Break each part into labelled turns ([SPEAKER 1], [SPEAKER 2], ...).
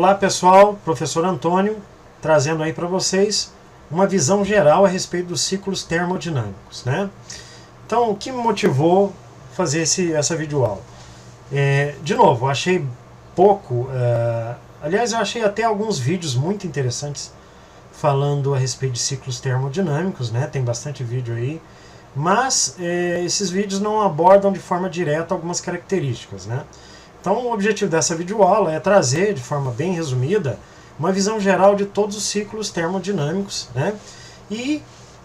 [SPEAKER 1] Olá pessoal, professor Antônio, trazendo aí para vocês uma visão geral a respeito dos ciclos termodinâmicos, né? Então, o que me motivou a fazer essa videoaula? De novo, eu achei pouco, aliás, eu achei até alguns vídeos muito interessantes falando a respeito de ciclos termodinâmicos, né? Tem bastante vídeo aí, mas esses vídeos não abordam de forma direta algumas características, né? Então, o objetivo dessa videoaula é trazer, de forma bem resumida, uma visão geral de todos os ciclos termodinâmicos, né? E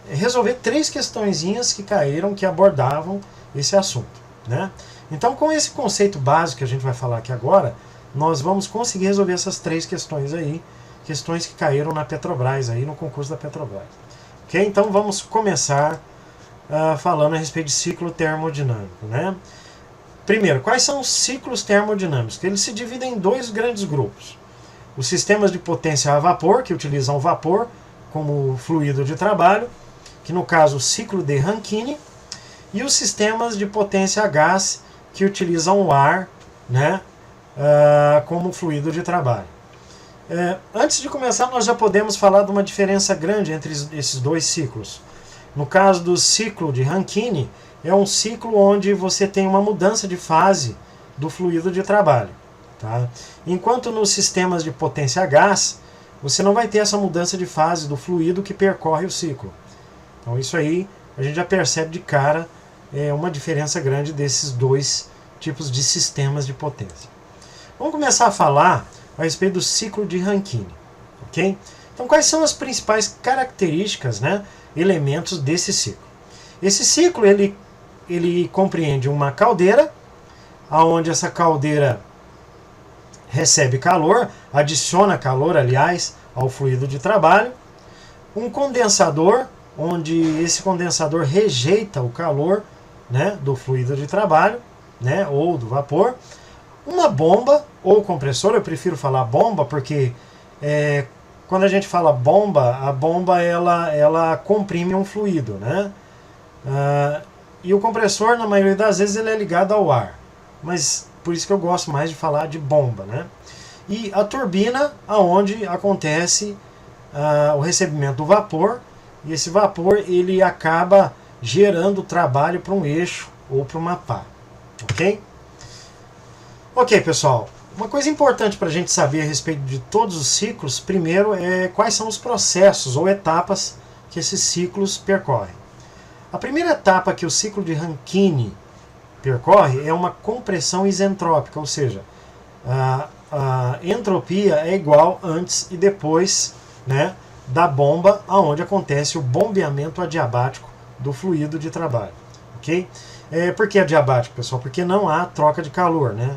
[SPEAKER 1] resolver 3 questõezinhas que caíram, que abordavam esse assunto, né? Então, com esse conceito básico que a gente vai falar aqui agora, nós vamos conseguir resolver essas 3 questões aí, questões que caíram na Petrobras, aí no concurso da Petrobras. Ok? Então, vamos começar falando a respeito de ciclo termodinâmico, né? Primeiro, quais são os ciclos termodinâmicos? Eles se dividem em 2 grandes grupos. Os sistemas de potência a vapor, que utilizam o vapor como fluido de trabalho, que no caso o ciclo de Rankine, e os sistemas de potência a gás, que utilizam o ar, né, como fluido de trabalho. Antes de começar, nós já podemos falar de uma diferença grande entre esses 2 ciclos. No caso do ciclo de Rankine, é um ciclo onde você tem uma mudança de fase do fluido de trabalho. Tá? Enquanto nos sistemas de potência a gás, você não vai ter essa mudança de fase do fluido que percorre o ciclo. Então isso aí a gente já percebe de cara uma diferença grande desses 2 tipos de sistemas de potência. Vamos começar a falar a respeito do ciclo de Rankine. Okay? Então quais são as principais características, né, elementos desse ciclo? Esse ciclo ele compreende uma caldeira, onde essa caldeira recebe calor, adiciona calor, aliás, ao fluido de trabalho. Um condensador, onde esse condensador rejeita o calor, né, do fluido de trabalho, né, ou do vapor. Uma bomba ou compressor, eu prefiro falar bomba porque quando a gente fala bomba, a bomba ela comprime um fluido, né? E o compressor, na maioria das vezes, ele é ligado ao ar. Mas por isso que eu gosto mais de falar de bomba, né? E a turbina, onde acontece o recebimento do vapor. E esse vapor ele acaba gerando trabalho para um eixo ou para uma pá. Ok? Ok, pessoal. Uma coisa importante para a gente saber a respeito de todos os ciclos, primeiro, é quais são os processos ou etapas que esses ciclos percorrem. A primeira etapa que o ciclo de Rankine percorre é uma compressão isentrópica, ou seja, a entropia é igual antes e depois, né, da bomba, onde acontece o bombeamento adiabático do fluido de trabalho. Okay? Por que adiabático, pessoal? Porque não há troca de calor, né?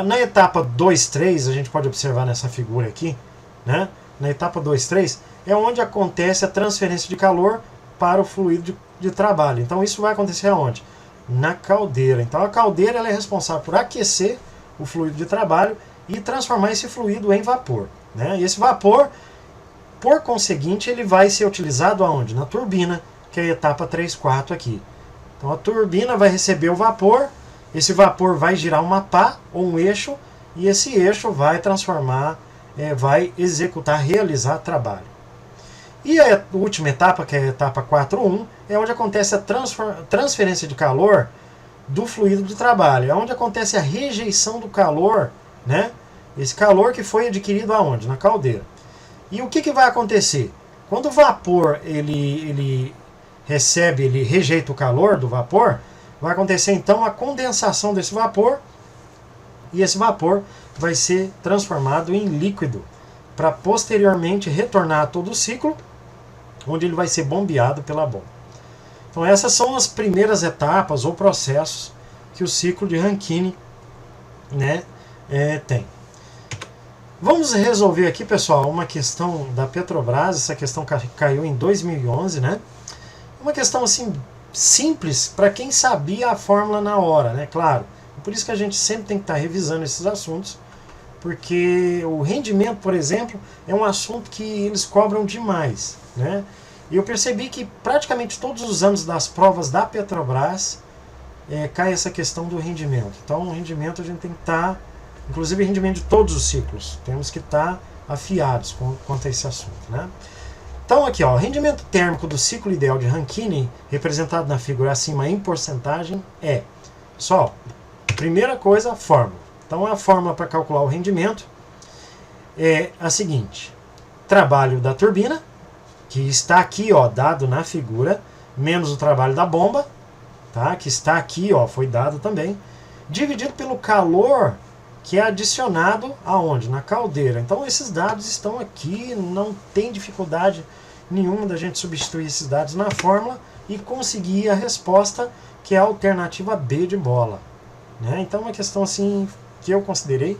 [SPEAKER 1] Na etapa 2-3, a gente pode observar nessa figura aqui, né? Na etapa 2-3 é onde acontece a transferência de calor para o fluido de trabalho. Então isso vai acontecer aonde? Na caldeira. Então a caldeira ela é responsável por aquecer o fluido de trabalho e transformar esse fluido em vapor, né? E esse vapor, por conseguinte, ele vai ser utilizado aonde? Na turbina, que é a etapa 3-4 aqui. Então a turbina vai receber o vapor, esse vapor vai girar uma pá ou um eixo, e esse eixo vai transformar, vai executar, realizar trabalho. E a última etapa, que é a etapa 4.1, é onde acontece a transferência de calor do fluido de trabalho. É onde acontece a rejeição do calor, né? Esse calor que foi adquirido aonde? Na caldeira. E o que vai acontecer? Quando o vapor ele rejeita o calor do vapor, vai acontecer então a condensação desse vapor, e esse vapor vai ser transformado em líquido, para posteriormente retornar a todo o ciclo, onde ele vai ser bombeado pela bomba. Então essas são as primeiras etapas ou processos que o ciclo de Rankine, né, tem. Vamos resolver aqui, pessoal, uma questão da Petrobras. Essa questão caiu em 2011, né? Uma questão assim simples para quem sabia a fórmula na hora, né? Claro. Por isso que a gente sempre tem que estar revisando esses assuntos, porque o rendimento, por exemplo, é um assunto que eles cobram demais, né? E eu percebi que praticamente todos os anos das provas da Petrobras cai essa questão do rendimento. Então o rendimento a gente tem que estar inclusive rendimento de todos os ciclos. Temos que estar afiados quanto a esse assunto, né? Então aqui, ó, o rendimento térmico do ciclo ideal de Rankine, representado na figura acima em porcentagem, é só, primeira coisa, a fórmula. Então a fórmula para calcular o rendimento é a seguinte: trabalho da turbina, que está aqui, ó, dado na figura, menos o trabalho da bomba, tá? Que está aqui, ó, foi dado também, dividido pelo calor que é adicionado aonde? Na caldeira. Então esses dados estão aqui, não tem dificuldade nenhuma da gente substituir esses dados na fórmula e conseguir a resposta, que é a alternativa B de bola, né? Então é uma questão assim que eu considerei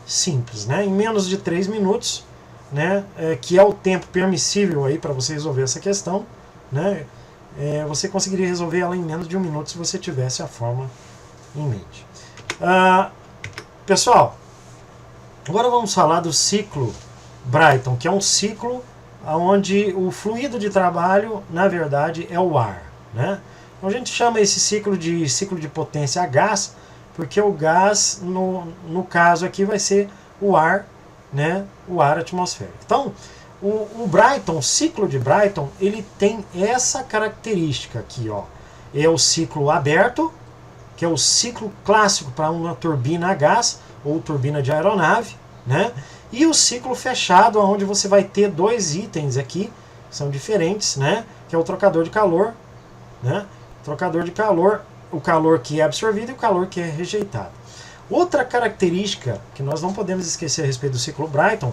[SPEAKER 1] simples, né? Em menos de 3 minutos, né? Que é o tempo permissível aí para você resolver essa questão, né? Você conseguiria resolver ela em menos de 1 minuto se você tivesse a fórmula em mente. Pessoal, agora vamos falar do ciclo Brayton, que é um ciclo onde o fluido de trabalho, na verdade, é o ar, né? Então a gente chama esse ciclo de potência a gás, porque o gás, no caso aqui, vai ser o ar, né? O ar atmosférico. Então, o Brayton, o ciclo de Brayton, ele tem essa característica aqui, ó. É o ciclo aberto, que é o ciclo clássico para uma turbina a gás ou turbina de aeronave, né? E o ciclo fechado, onde você vai ter 2 itens aqui, que são diferentes, né? Que é o trocador de calor, né? Trocador de calor, o calor que é absorvido e o calor que é rejeitado. Outra característica que nós não podemos esquecer a respeito do ciclo Brayton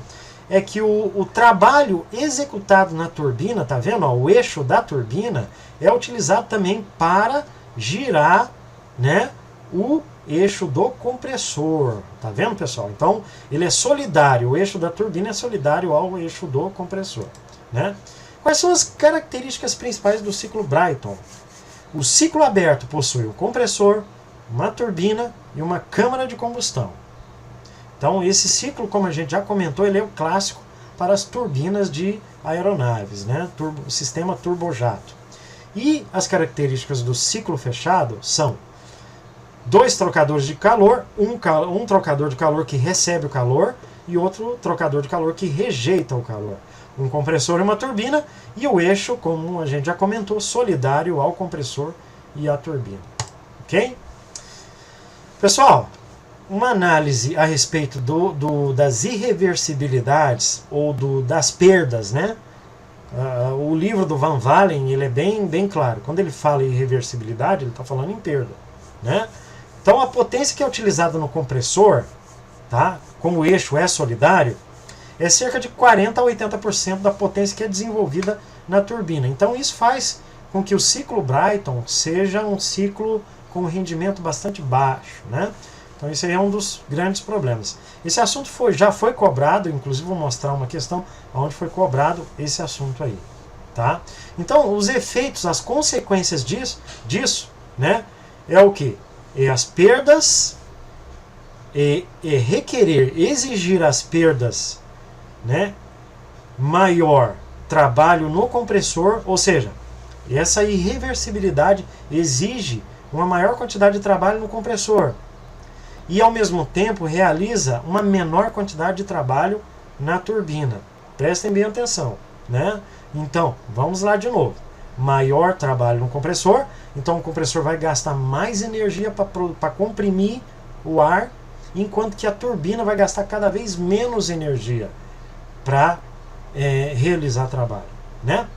[SPEAKER 1] é que o trabalho executado na turbina, tá vendo? Ó, o eixo da turbina é utilizado também para girar, né, o eixo do compressor. Tá vendo, pessoal? Então, ele é solidário. O eixo da turbina é solidário ao eixo do compressor, né? Quais são as características principais do ciclo Brayton? O ciclo aberto possui um compressor, uma turbina e uma câmara de combustão. Então, esse ciclo, como a gente já comentou, ele é o clássico para as turbinas de aeronaves, né? Sistema turbojato. E as características do ciclo fechado são 2 trocadores de calor, um trocador de calor que recebe o calor e outro trocador de calor que rejeita o calor. Um compressor e uma turbina, e o eixo, como a gente já comentou, solidário ao compressor e à turbina. Ok? Pessoal, uma análise a respeito das irreversibilidades ou das perdas, né? O livro do Van Valen, ele é bem claro. Quando ele fala em irreversibilidade, ele está falando em perda, né? Então a potência que é utilizada no compressor, tá? Como o eixo é solidário, é cerca de 40 a 80% da potência que é desenvolvida na turbina. Então isso faz com que o ciclo Brayton seja um ciclo com rendimento bastante baixo, né? Então esse aí é um dos grandes problemas. Esse assunto já foi cobrado, inclusive vou mostrar uma questão onde foi cobrado esse assunto aí, tá? Então os efeitos, as consequências disso, né? É o que? É as perdas, exigir as perdas, né? Maior trabalho no compressor, ou seja, essa irreversibilidade exige uma maior quantidade de trabalho no compressor e ao mesmo tempo realiza uma menor quantidade de trabalho na turbina. Prestem bem atenção, né? Então, vamos lá de novo. Maior trabalho no compressor, então o compressor vai gastar mais energia para comprimir o ar, enquanto que a turbina vai gastar cada vez menos energia para realizar trabalho, né?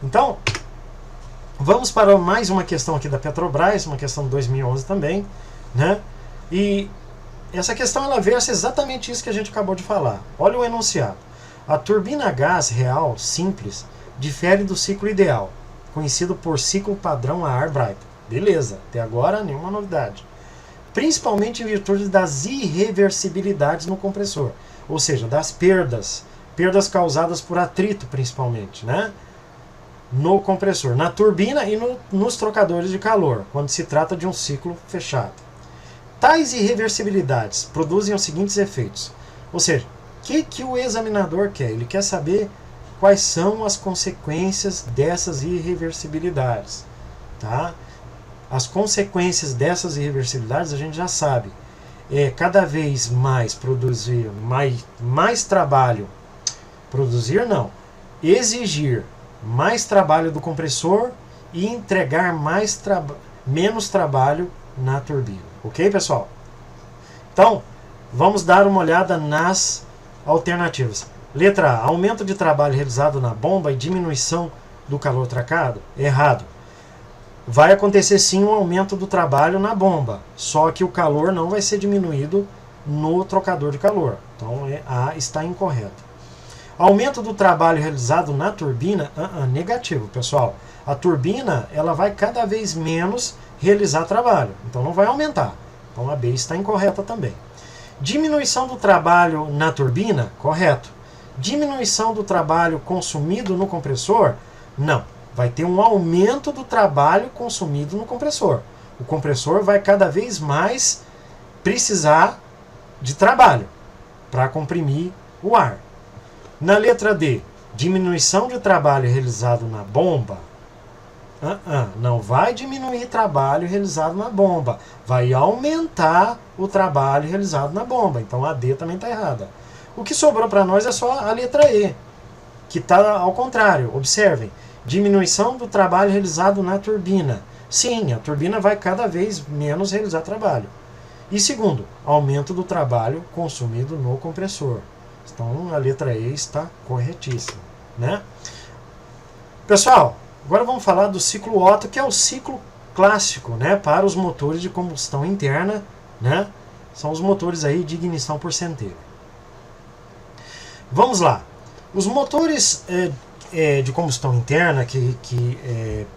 [SPEAKER 1] Então, vamos para mais uma questão aqui da Petrobras, uma questão de 2011 também, né? E essa questão ela versa exatamente isso que a gente acabou de falar. Olha o enunciado. A turbina a gás real simples difere do ciclo ideal, conhecido por ciclo padrão a ar Brayton. Beleza, até agora nenhuma novidade. Principalmente em virtude das irreversibilidades no compressor, ou seja, das perdas causadas por atrito principalmente, né? No compressor, na turbina e nos trocadores de calor, quando se trata de um ciclo fechado. Tais irreversibilidades produzem os seguintes efeitos. Ou seja, o que o examinador quer? Ele quer saber quais são as consequências dessas irreversibilidades. Tá? As consequências dessas irreversibilidades a gente já sabe. cada vez mais produzir mais trabalho, produzir não, exigir mais trabalho do compressor e entregar menos trabalho na turbina. Ok, pessoal? Então, vamos dar uma olhada nas alternativas. Letra A, aumento de trabalho realizado na bomba e diminuição do calor trocado? Errado. Vai acontecer sim um aumento do trabalho na bomba, só que o calor não vai ser diminuído no trocador de calor. Então, A está incorreto. Aumento do trabalho realizado na turbina? Negativo, pessoal. A turbina ela vai cada vez menos realizar trabalho, então não vai aumentar. Então a B está incorreta também. Diminuição do trabalho na turbina? Correto. Diminuição do trabalho consumido no compressor? Não. Vai ter um aumento do trabalho consumido no compressor. O compressor vai cada vez mais precisar de trabalho para comprimir o ar. Na letra D, diminuição de trabalho realizado na bomba? Não vai diminuir trabalho realizado na bomba. Vai aumentar o trabalho realizado na bomba. Então a D também está errada. O que sobrou para nós é só a letra E, que está ao contrário. Observem. Diminuição do trabalho realizado na turbina. Sim, a turbina vai cada vez menos realizar trabalho. E segundo, aumento do trabalho consumido no compressor. Então a letra E está corretíssima, né? Pessoal, agora vamos falar do ciclo Otto, que é o ciclo clássico, né, para os motores de combustão interna, né? São os motores aí de ignição por centelha. Vamos lá. Os motores de combustão interna que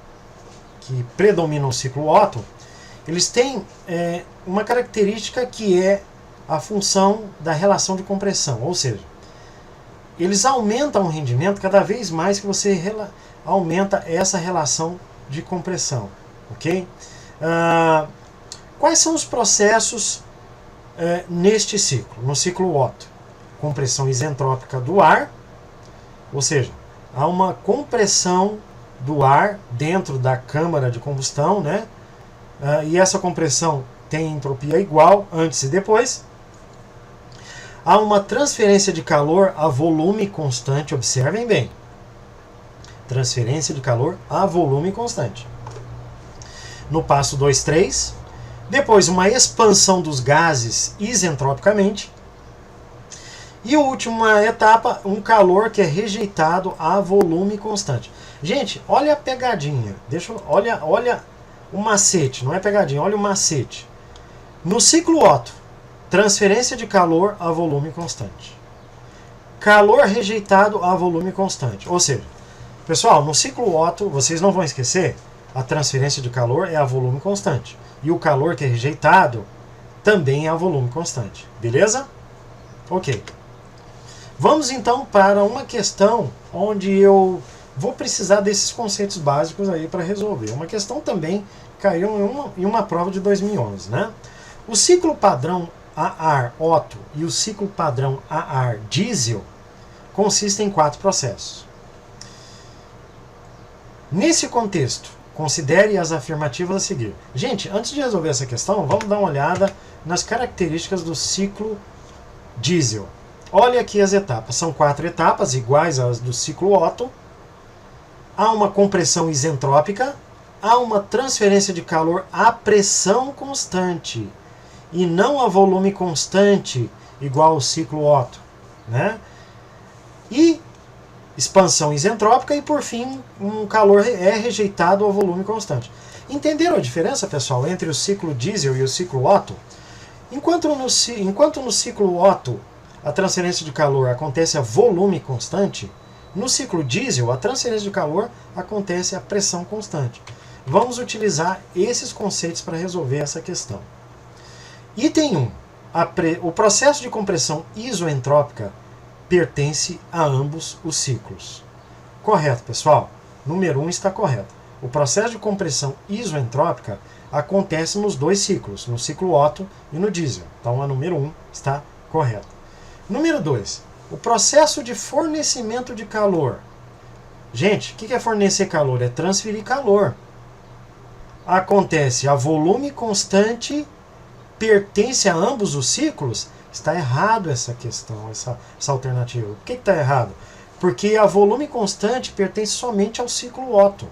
[SPEAKER 1] predominam o ciclo Otto, eles têm uma característica que é a função da relação de compressão, ou seja, eles aumentam o rendimento cada vez mais que você aumenta essa relação de compressão, ok? Quais são os processos neste ciclo, no ciclo Otto? Compressão isentrópica do ar, ou seja, há uma compressão do ar dentro da câmara de combustão, né? E essa compressão tem entropia igual antes e depois. Há uma transferência de calor a volume constante, observem bem. Transferência de calor a volume constante. No passo 2, 3. Depois, uma expansão dos gases isentropicamente. E a última etapa, um calor que é rejeitado a volume constante. Gente, olha a pegadinha. Olha o macete, não é pegadinha, olha o macete. No ciclo Otto, transferência de calor a volume constante. Calor rejeitado a volume constante. Ou seja, pessoal, no ciclo Otto, vocês não vão esquecer, a transferência de calor é a volume constante. E o calor que é rejeitado também é a volume constante. Beleza? Ok. Vamos então para uma questão onde eu vou precisar desses conceitos básicos aí para resolver. Uma questão também caiu em uma prova de 2011, né? O ciclo padrão a ar Otto e o ciclo padrão a ar diesel consistem em 4 processos. Nesse contexto, considere as afirmativas a seguir. Gente, antes de resolver essa questão, vamos dar uma olhada nas características do ciclo diesel. Olha aqui as etapas. São 4 etapas iguais às do ciclo Otto. Há uma compressão isentrópica, há uma transferência de calor a pressão constante e não a volume constante, igual ao ciclo Otto, né? E expansão isentrópica e, por fim, um calor é rejeitado ao volume constante. Entenderam a diferença, pessoal, entre o ciclo diesel e o ciclo Otto? Enquanto no ciclo Otto a transferência de calor acontece a volume constante, no ciclo diesel a transferência de calor acontece a pressão constante. Vamos utilizar esses conceitos para resolver essa questão. Item 1. O processo de compressão isoentrópica pertence a ambos os ciclos. Correto, pessoal? Número 1 está correto. O processo de compressão isoentrópica acontece nos 2 ciclos, no ciclo Otto e no diesel. Então a número 1 está correta. Número 2. O processo de fornecimento de calor. Gente, o que é fornecer calor? É transferir calor. Acontece a volume constante pertence a ambos os ciclos, está errado essa questão, essa alternativa. Por que está errado? Porque a volume constante pertence somente ao ciclo Otto,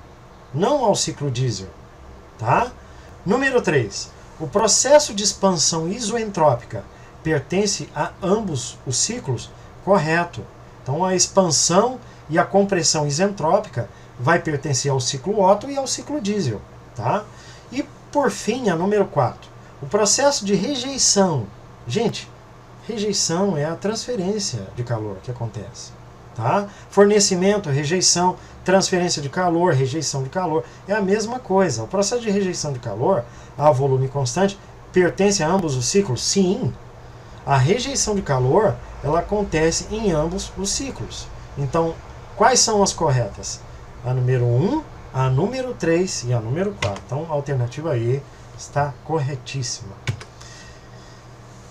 [SPEAKER 1] não ao ciclo diesel. Tá? Número 3. O processo de expansão isoentrópica pertence a ambos os ciclos? Correto. Então a expansão e a compressão isentrópica vai pertencer ao ciclo Otto e ao ciclo diesel. Tá? E por fim, a número 4. O processo de rejeição. Gente, rejeição é a transferência de calor que acontece. Tá? Fornecimento, rejeição, transferência de calor, rejeição de calor, é a mesma coisa. O processo de rejeição de calor a volume constante pertence a ambos os ciclos? Sim. A rejeição de calor, ela acontece em ambos os ciclos. Então, quais são as corretas? A número 1, a número 3 e a número 4. Então, a alternativa E está corretíssima.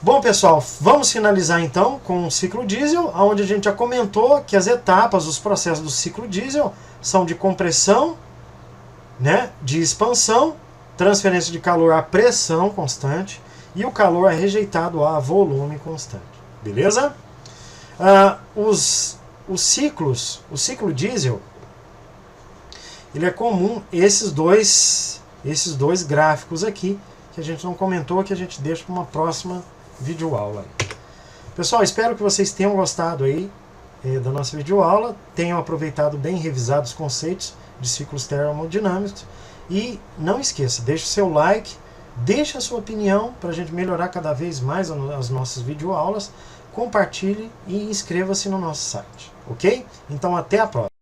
[SPEAKER 1] Bom, pessoal, vamos finalizar então com o ciclo diesel, onde a gente já comentou que as etapas, os processos do ciclo diesel são de compressão, né, de expansão, transferência de calor a pressão constante e o calor é rejeitado a volume constante. Beleza? O ciclo diesel, ele é comum esses dois gráficos aqui, que a gente não comentou, que a gente deixa para uma próxima videoaula. Pessoal, espero que vocês tenham gostado aí da nossa videoaula, tenham aproveitado bem, revisado os conceitos de ciclos termodinâmicos e não esqueça, deixe o seu like, deixe a sua opinião para a gente melhorar cada vez mais as nossas videoaulas, compartilhe e inscreva-se no nosso site, ok? Então até a próxima!